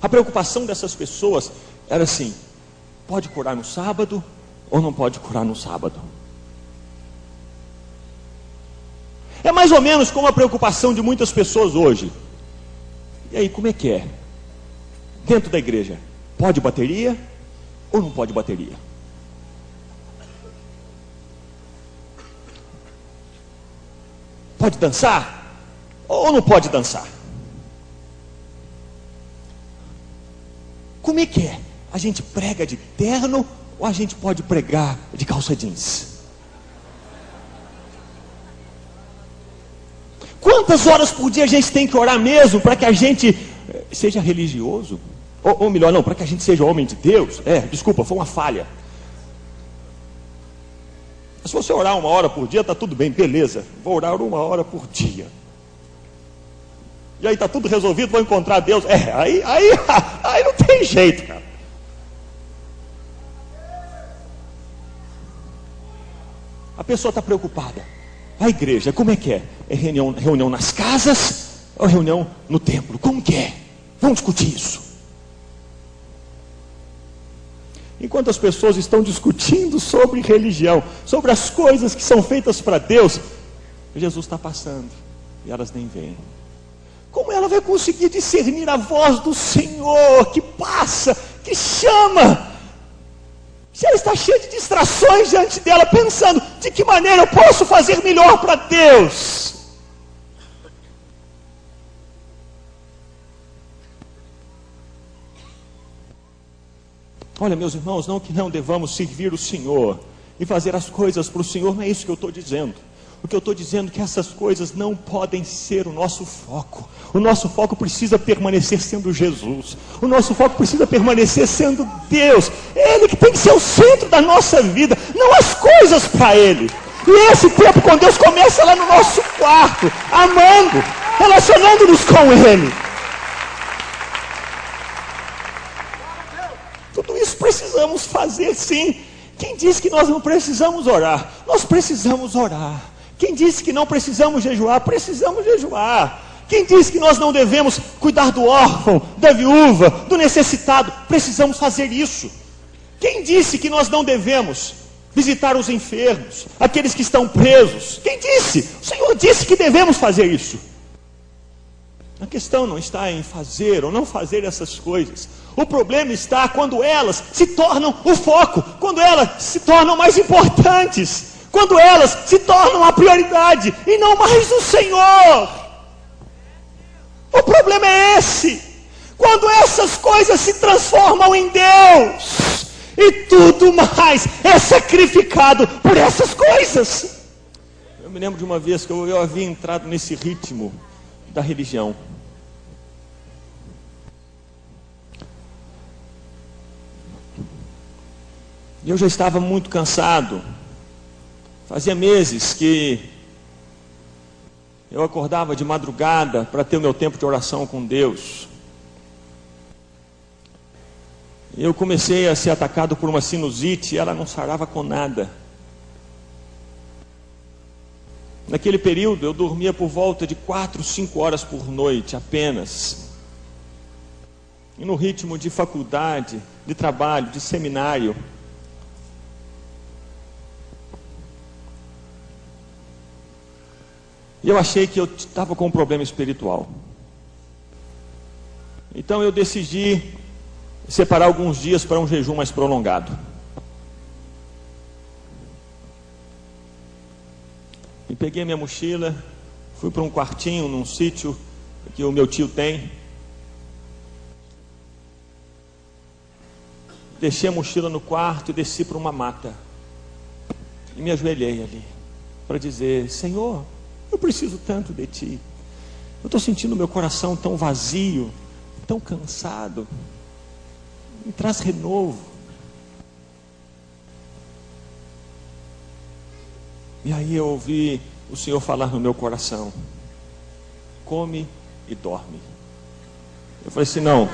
A preocupação dessas pessoas era assim: pode curar no sábado ou não pode curar no sábado? É mais ou menos como a preocupação de muitas pessoas hoje. E aí, como é que é? Dentro da igreja, pode bateria ou não pode bateria? Pode dançar ou não pode dançar? Como é que é? A gente prega de terno ou a gente pode pregar de calça jeans? Quantas horas por dia a gente tem que orar mesmo para que a gente seja religioso? Ou melhor, não, para que a gente seja homem de Deus? Desculpa, foi uma falha. Se você orar 1 hora por dia, está tudo bem, beleza. Vou orar 1 hora por dia. E aí está tudo resolvido, vou encontrar Deus. Aí não tem jeito, cara. A pessoa está preocupada. A igreja, como é que é? É reunião nas casas ou reunião no templo? Como que é? Vamos discutir isso. Enquanto as pessoas estão discutindo sobre religião, sobre as coisas que são feitas para Deus, Jesus está passando e elas nem veem. Como ela vai conseguir discernir a voz do Senhor que passa, que chama? Se ela está cheia de distrações diante dela, pensando: de que maneira eu posso fazer melhor para Deus? Olha, meus irmãos, não que não devamos servir o Senhor e fazer as coisas para o Senhor, não é isso que eu estou dizendo. O que eu estou dizendo é que essas coisas não podem ser o nosso foco. O nosso foco precisa permanecer sendo Jesus. O nosso foco precisa permanecer sendo Deus. É Ele que tem que ser o centro da nossa vida, não as coisas para Ele. E esse tempo com Deus começa lá no nosso quarto, amando, relacionando-nos com Ele. Tudo isso precisamos fazer, sim. Quem disse que nós não precisamos orar? Nós precisamos orar. Quem disse que não precisamos jejuar? Precisamos jejuar. Quem disse que nós não devemos cuidar do órfão, da viúva, do necessitado? Precisamos fazer isso. Quem disse que nós não devemos visitar os enfermos, aqueles que estão presos? Quem disse? O Senhor disse que devemos fazer isso. A questão não está em fazer ou não fazer essas coisas. O problema está quando elas se tornam o foco, quando elas se tornam mais importantes, quando elas se tornam a prioridade e não mais o Senhor. O problema é esse. Quando essas coisas se transformam em Deus e tudo mais é sacrificado por essas coisas. Eu me lembro de uma vez que eu havia entrado nesse ritmo da religião. E eu já estava muito cansado. Fazia meses que eu acordava de madrugada para ter o meu tempo de oração com Deus. Eu comecei a ser atacado por uma sinusite e ela não sarava com nada. Naquele período eu dormia por volta de 4, 5 horas por noite apenas. E no ritmo de faculdade, de trabalho, de seminário. E eu achei que eu estava com um problema espiritual. Então eu decidi separar alguns dias para um jejum mais prolongado. E peguei a minha mochila, fui para um quartinho num sítio que o meu tio tem. Deixei a mochila no quarto e desci para uma mata. E me ajoelhei ali para dizer: Senhor, eu preciso tanto de Ti. Eu estou sentindo meu coração tão vazio, tão cansado. Me traz renovo. E aí eu ouvi o Senhor falar no meu coração: come e dorme. Eu falei assim: não,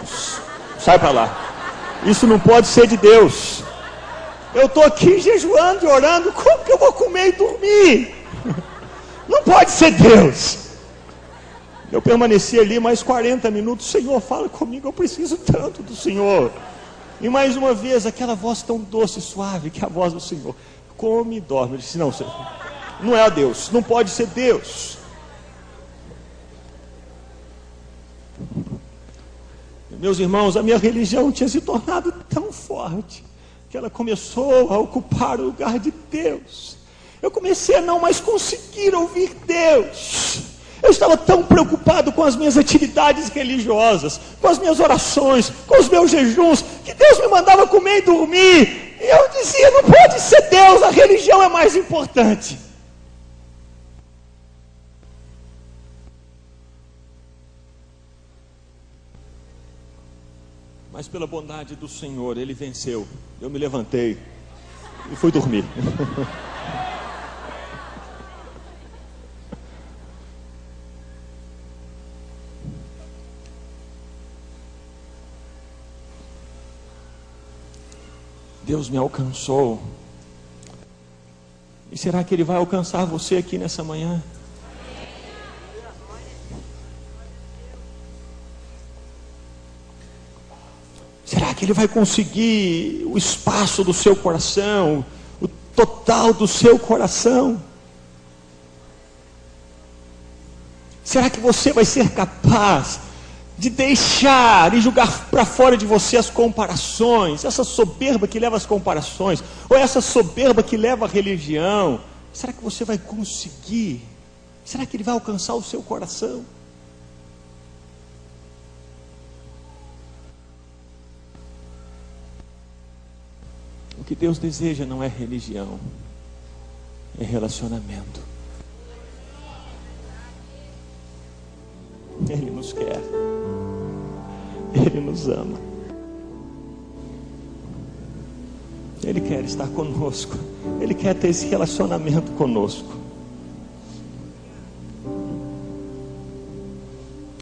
sai para lá. Isso não pode ser de Deus. Eu estou aqui jejuando e orando. Como que eu vou comer e dormir? Não pode ser Deus. Eu permaneci ali mais 40 minutos. Senhor, fala comigo, eu preciso tanto do Senhor. E mais uma vez, aquela voz tão doce e suave, que é a voz do Senhor. Come e dorme. Eu disse, não, Senhor, não é Deus, não pode ser Deus. Meus irmãos, a minha religião tinha se tornado tão forte, que ela começou a ocupar o lugar de Deus. Eu comecei a não mais conseguir ouvir Deus. Eu estava tão preocupado com as minhas atividades religiosas, com as minhas orações, com os meus jejuns, que Deus me mandava comer e dormir. E eu dizia, não pode ser Deus, a religião é mais importante. Mas pela bondade do Senhor, Ele venceu. Eu me levantei e fui dormir. Deus me alcançou. E será que Ele vai alcançar você aqui nessa manhã? Será que Ele vai conseguir o espaço do seu coração, o total do seu coração? Será que você vai ser capaz de deixar e jogar para fora de você as comparações, essa soberba que leva às comparações, ou essa soberba que leva à religião? Será que você vai conseguir? Será que Ele vai alcançar o seu coração? O que Deus deseja não é religião, é relacionamento. Ele nos quer, Ele nos ama, Ele quer estar conosco, Ele quer ter esse relacionamento conosco.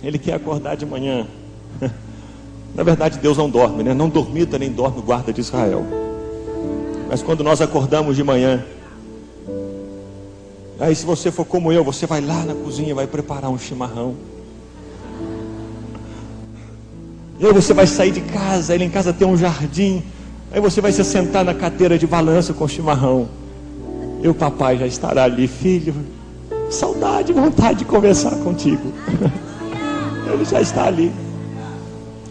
Ele quer acordar de manhã. Na verdade, Deus não dorme, né? Não dormita nem dorme o guarda de Israel. Mas quando nós acordamos de manhã, aí se você for como eu, você vai lá na cozinha e vai preparar um chimarrão. E aí você vai sair de casa, ele em casa tem um jardim, aí você vai se sentar na cadeira de balanço com o chimarrão. E o papai já estará ali, filho, saudade, vontade de conversar contigo. Ele já está ali.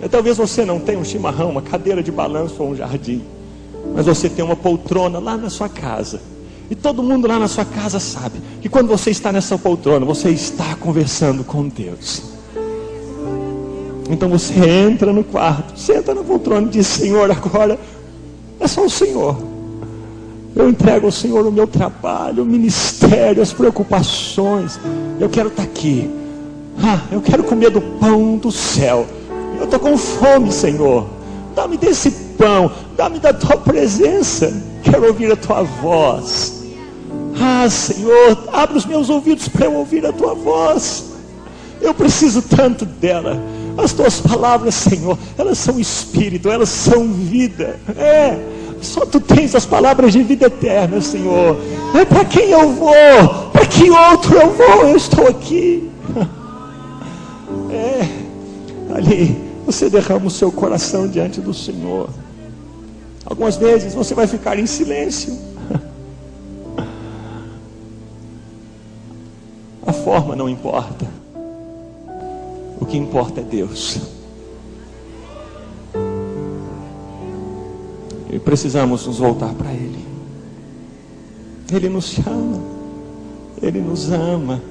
E talvez você não tenha um chimarrão, uma cadeira de balanço ou um jardim, mas você tem uma poltrona lá na sua casa. E todo mundo lá na sua casa sabe que quando você está nessa poltrona, você está conversando com Deus. Então você entra no quarto, senta na poltrona e diz, Senhor, agora é só o Senhor. Eu entrego ao Senhor o meu trabalho, o ministério, as preocupações. Eu quero estar aqui. Eu quero comer do pão do céu. Eu estou com fome, Senhor. Dá-me desse pão, dá-me da tua presença. Quero ouvir a tua voz. Senhor, abre os meus ouvidos para eu ouvir a tua voz. Eu preciso tanto dela. As tuas palavras, Senhor, elas são espírito, elas são vida. Só tu tens as palavras de vida eterna, Senhor. Para quem eu vou? Para que outro eu vou? Eu estou aqui. Ali você derrama o seu coração diante do Senhor. Algumas vezes você vai ficar em silêncio. A forma não importa. O que importa é Deus. E precisamos nos voltar para Ele. Ele nos chama, Ele nos ama.